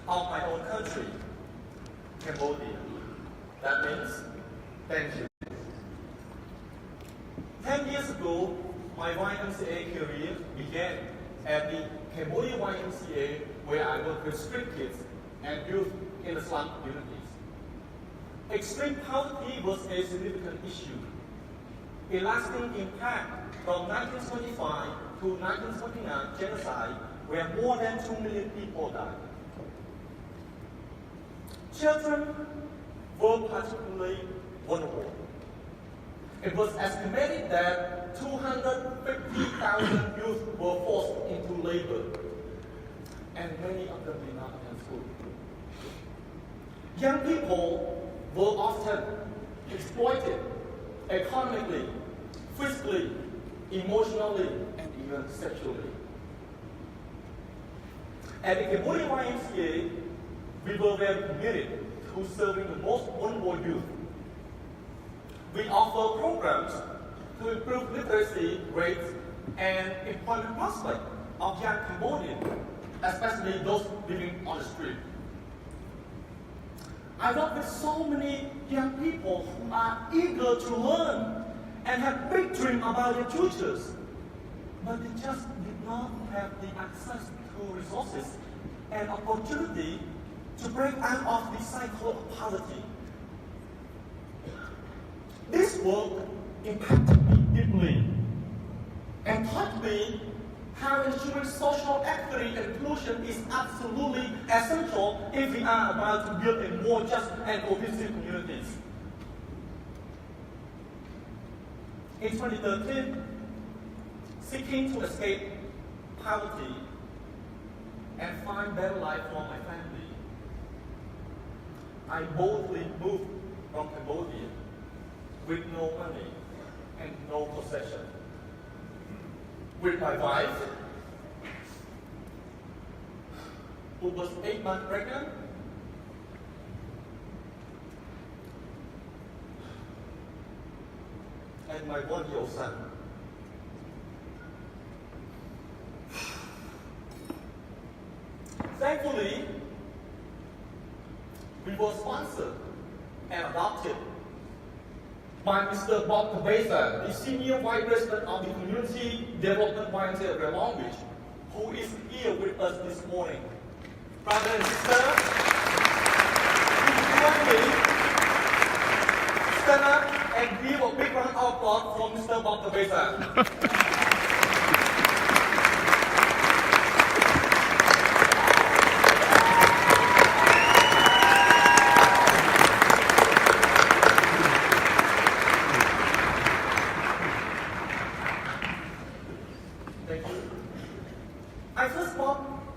of my own country, Cambodia. That means, thank you. 10 years ago, my YMCA career began at the Cambodia YMCA, where I worked with street kids and youth in the slum communities. Extreme poverty was a significant issue. A lasting impact from 1925 to 1929 genocide, where more than 2 million people died. Children were particularly vulnerable. It was estimated that 250,000 youth were forced into labor, and many of them did not attend school. Young people were often exploited economically, physically, emotionally, and even sexually. At the Cambodia YMCA, we were very committed to serving the most vulnerable youth. We offer programs to improve literacy rates and employment prospects of young Cambodians, especially those living on the street. I work with so many young people who are eager to learn and have big dreams about their futures, but they just did not have the access to resources and opportunity to break out of the cycle of poverty. This work impacted me deeply and taught me how ensuring social equity and inclusion is absolutely essential if we are about to build a more just and cohesive communities. In 2013, seeking to escape poverty and find better life for my family, I boldly moved from Cambodia with no money and no possession. With my wife, who was 8 months pregnant, and my 1-year-old son. Thankfully, we were sponsored and adopted by Mr. Bob Cabeza, the Senior Vice President of the Community Development YMCA of Long Beach, who is here with us this morning. Brother and sister, please join me, stand up and give a big round of applause for Mr. Bob Cabeza.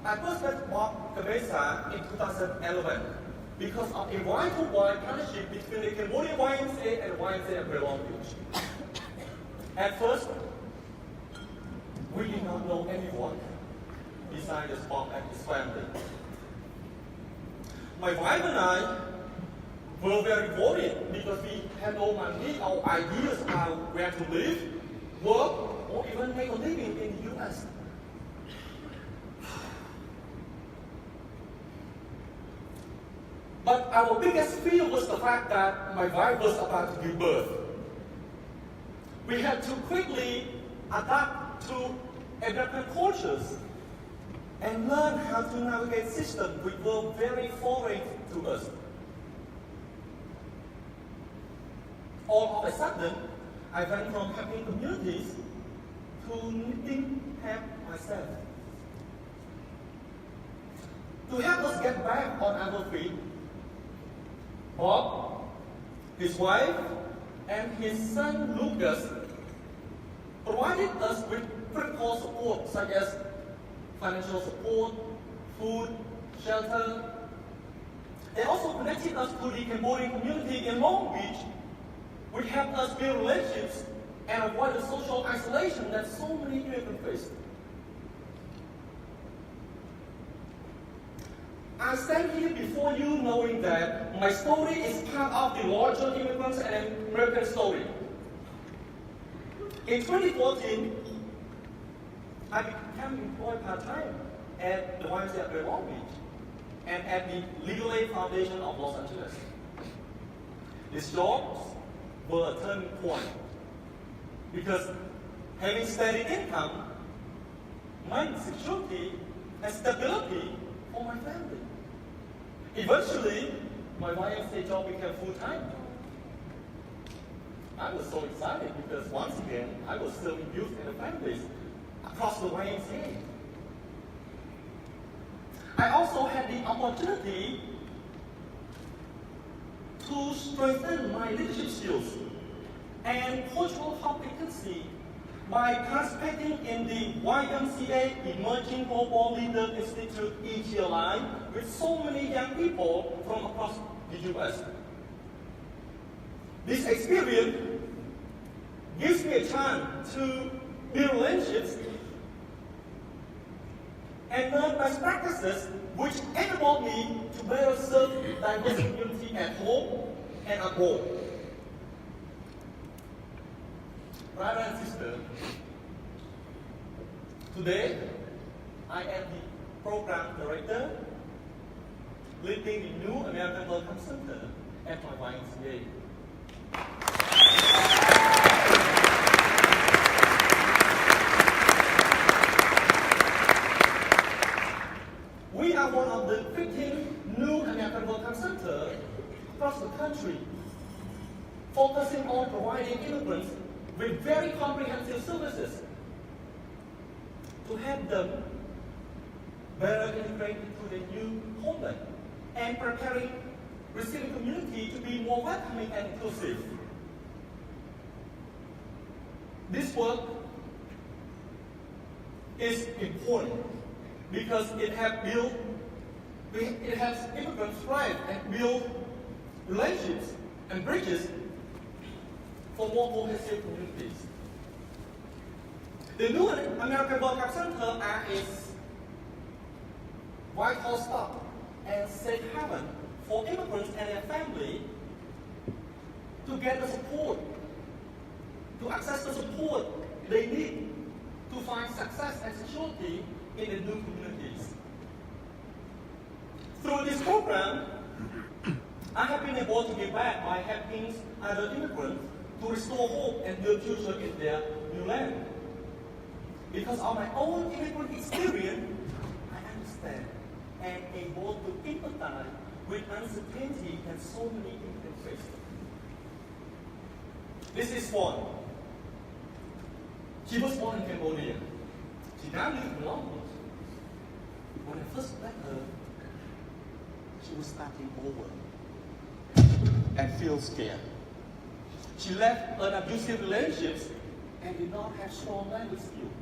I first met Bob Cabeza in 2011 because of a Y-to-Y partnership between the Cambodia YMCA and the YMCA of Long Beach. At first, we did not know anyone besides Bob and his family. My wife and I were very worried because we had no money or ideas about where to live, work, or even make a living in the US. But our biggest fear was the fact that my wife was about to give birth. We had to quickly adapt to American cultures and learn how to navigate systems which were very foreign to us. All of a sudden, I went from helping communities to needing help myself. To help us get back on our feet, Bob, his wife, and his son Lucas provided us with critical support such as financial support, food, shelter. They also connected us to the Cambodian community in Long Beach, which helped us build relationships and avoid the social isolation that so many immigrants face. I stand here before you knowing that my story is part of the larger immigrants and American story. In 2014, I became employed part-time at the YMCA of Long Beach, and at the Legal Aid Foundation of Los Angeles. These jobs were a turning point because having steady income meant security and stability for my family. Eventually, my YMCA job became full-time. I was so excited because once again, I was serving youth and families across the YMCA. I also had the opportunity to strengthen my leadership skills and cultural competency by participating in the YMCA Emerging Global Leader Institute EGLI with so many young people from across the US. This experience gives me a chance to build relationships and learn best practices which enable me to better serve diverse community at home and abroad. Brother and sister, today I am the program director leading the New American Welcome Center at my YMCA. We are one of the 15 New American Welcome Centers across the country, focusing on providing immigrants with very comprehensive services to help them better integrate into their new homeland and preparing resilient community to be more welcoming and inclusive. This work is important because it helps immigrants thrive and build relationships and bridges for more cohesive communities. The New American Welcome Center acts as vital stop and safe haven for immigrants and their family to get the support, to access the support they need to find success and security in the new communities. Through this program, I have been able to give back by helping other immigrants to restore hope and build future in their new land. Because of my own immigrant experience, I understand and able to empathize with uncertainty and so many immigrant faces. This is one. She was born in Cambodia. She now lives in London. When I first met her, she was starting over and feels scared. She left an abusive relationships and did not have strong language skills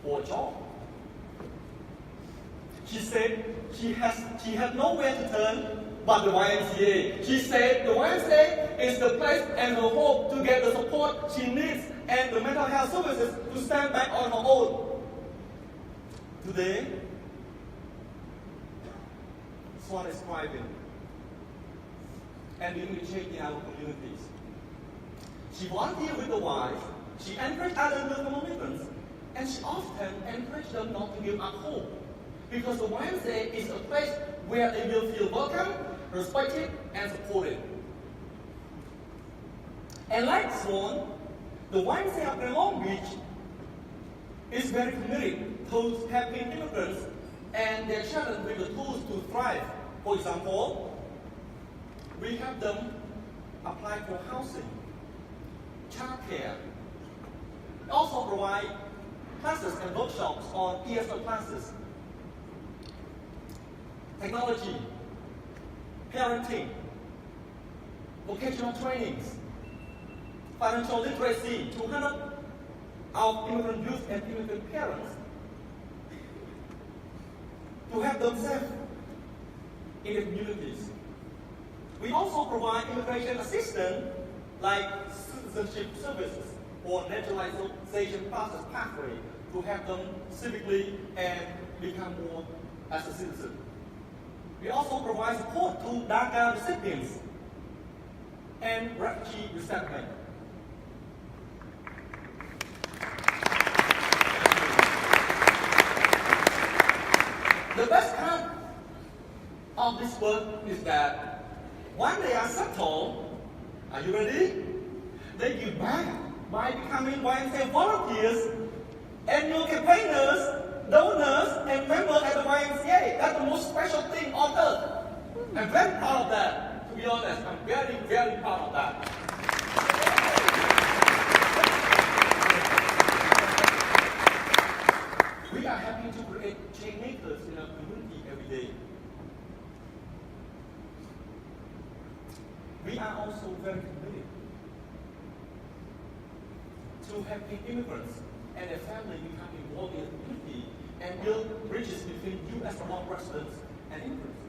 or a job. She said she had nowhere to turn but the YMCA. She said the YMCA is the place and her hope to get the support she needs and the mental health services to stand back on her own. Today, Swan is thriving and being change in our communities. She volunteered with the wife, she encouraged other local immigrants, and she often encouraged them not to give up hope. Because the YMCA is a place where they will feel welcome, respected, and supported. And like Swan, the YMCA of Long Beach is very committed to helping immigrants and their children with the tools to thrive. For example, we help them apply for housing, childcare. We also provide classes and workshops on EXPO classes, technology, parenting, vocational trainings, financial literacy to help our immigrant youth and immigrant parents to help them safe in the communities. We also provide immigration assistance like citizenship services or naturalization process pathway to help them civically and become more as a citizen. We also provide support to DACA recipients and refugee resettlement. The best part of this work is that when they are settled, are you ready? They give back by becoming YMCA volunteers, annual campaigners, donors, and members at the YMCA. That's the most special thing on earth. I'm very proud of that. To be honest, I'm very, very proud of that. We are happy to create change makers in our community every day. We are also very committed to helping immigrants and their family become involved in the community and build bridges between U.S. residents and immigrants.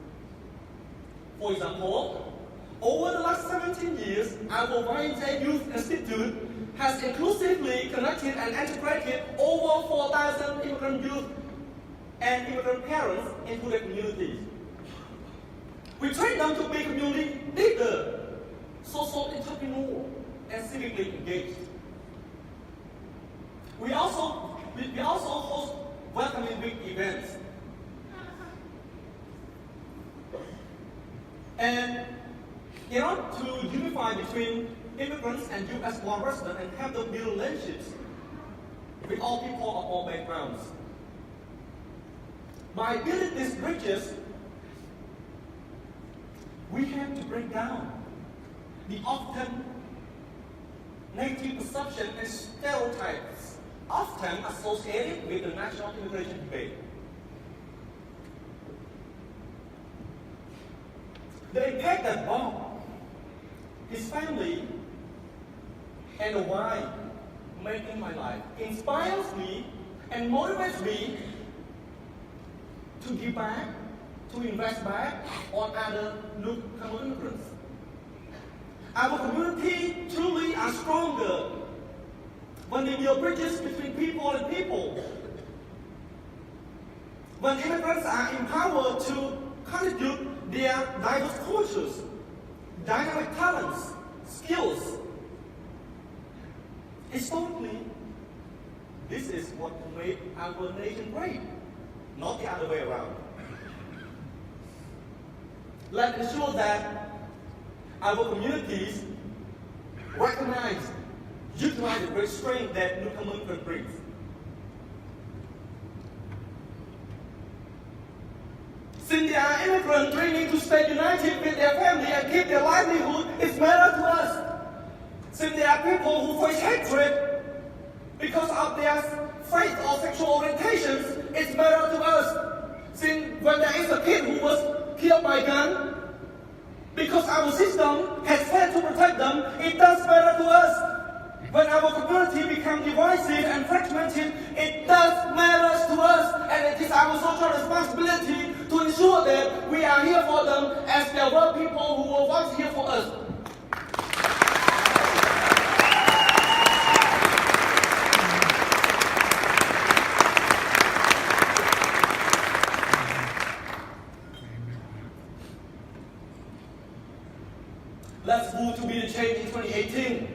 For example, over the last 17 years, our YMCA Youth Institute has inclusively connected and integrated over 4,000 immigrant youth and immigrant parents into their communities. We train them to be community leaders, social entrepreneurs, and civically engaged. We also host welcoming week events. And in order to unify between immigrants and U.S. born residents and have them build relationships with all people of all backgrounds. By building these bridges, we have to break down the often negative perception and stereotypes often associated with the national immigration debate. The impact that Bob, his family, and the why made in my life inspires me and motivates me to give back, to invest back on other newcomer immigrants. Our community truly are stronger when we build bridges between people and people. When immigrants are empowered to contribute their diverse cultures, dynamic talents, skills. Historically, this is what made our nation great, not the other way around. Let's ensure that our communities recognize, utilize the great strength that newcomer brings. Since they are immigrants dreaming to stay united with their family and keep their livelihood, it's matter to us. Since they are people who face hatred because of their faith or sexual orientations, it's matter to us. Since when there is a kid who was killed by gun, because our system has failed to protect them, it does matter to us. When our community becomes divisive and fragmented, it does matter to us, and it is our social responsibility to ensure that we are here for them as there were people who were once here for us. Let's move to be the change in 2018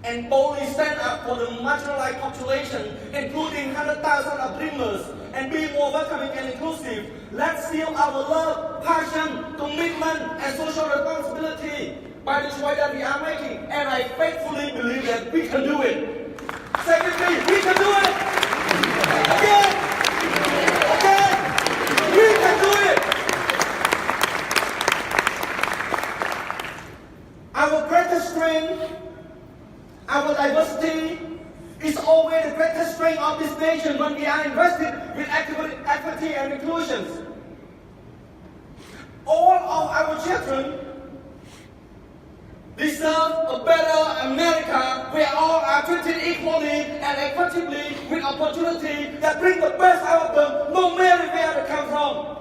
and boldly stand up for the marginalized population, including 100,000 of dreamers, and be more welcoming and inclusive. Let's seal our love, passion, commitment, and social responsibility by the choice that we are making. And I faithfully believe that we can do it. Say with me, we can do it. Again. Again. We can do it. Our greatest strength, our diversity, is always the greatest strength of this nation when we are invested with equity and inclusion. All of our children deserve a better America where all are treated equally and equitably with opportunity that bring the best out of them, no matter where they come from.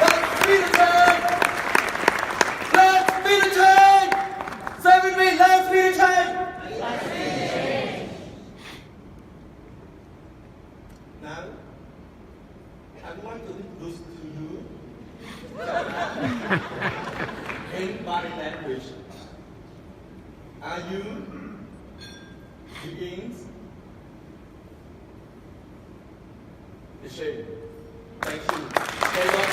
Let's be the change. Let's be the change. Say with me, let's be the change. Let's be the change. Now, I want to introduce to you in body language. Are you beings? The change. Thank you. Okay, so